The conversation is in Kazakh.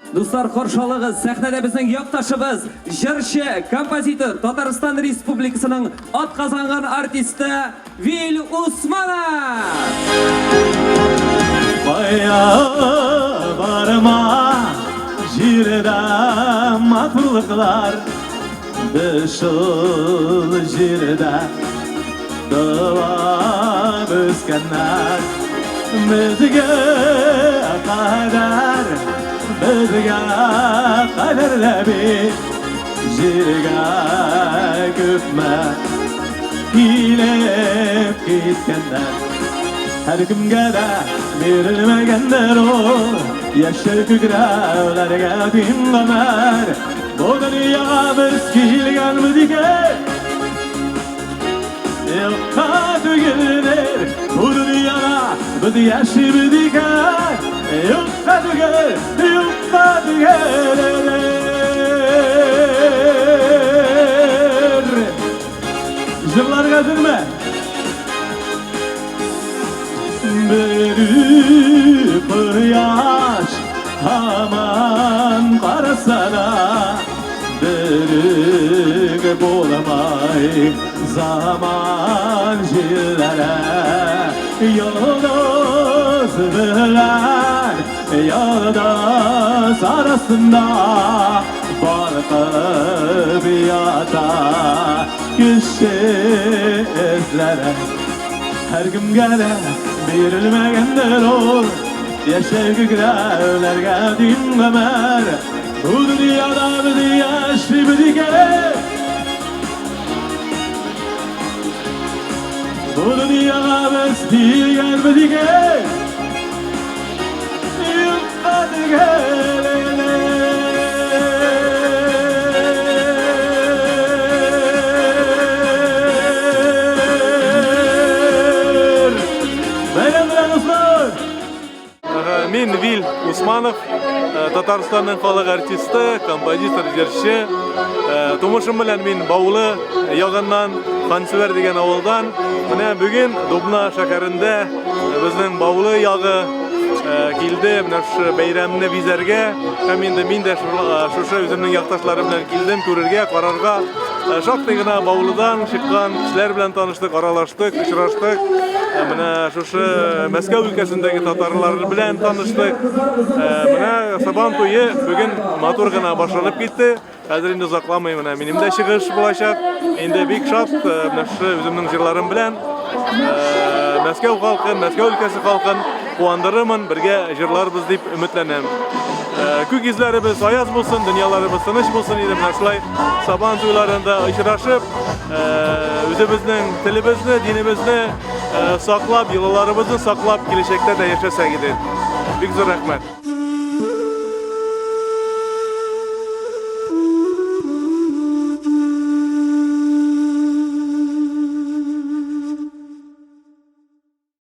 Dostlar, qorşalığız, səhnədə bizning yaqtaşımız, jırchi, kompozitor, Tatariston Respublikasining ot qazangan artisti Vil Usmanov. Baya barma jirda matluqlar dışıl jirda davam özkenler bizge kadar lebi jirga köpme hilep gitkenler her kimge de verilmegenler o yaşar kükrevlerge bin kamer bu dünya biz kilgen mi dike yoksa tügelir bu dünyada biz yaşı mi dike yoksa tügelir yoksa tügelir Jırlar getirme Beri yaş aman karasana Derik bolamay zaman jillere Yolunuz bilen yoldaş arasında Barkı bir yata güçsüzlere Her gün gele verilmegenler ol Yaşar kükrevlerge dinlemer Bu dünyada bir yaşlı bir dike Bu dünyada bir stilgen bir dike Yıkmadı Мен Vil Usmanov, Татарстанның халық артисті, композитор, жыршы. Тумышым білән мен Баулы яғыннан, Хансүвер деген ауылдан. Міне бүгін Дубна шәкәрінде біздің Баулы яғы келді, бәйрәміне визәрге. Мен де шушы өзімнің яқташларым білән келдім, көрерге, қарарға. Шақты ғына Баулыдан шыққан кішілер білән таныштық, аралаштық, ұшыраштық. Міне шушы Мәскәү өлкәсіндегі татарлар белән таныштык. Міне Сабан туйы бүген матур гына башланып китте. Хәзер инде узакламый менә минем дә чыгыш булачак. Инде бик шат менә үземнең җырларым белән Мәскәү халкын, Мәскәү өлкәсе халкын куандырырмын, бергә җырларбыз дип өметләнәм. Күк йөзләребез аяз булсын, дөньяларыбыз тыныч булсын дип менә шулай Сабан туйларында очрашып, үзебезнең телебезне, динебезне саклап, йолаларыбызны саклап, киләчәктә дә яшәсәк иде. Бик зур рәхмәт.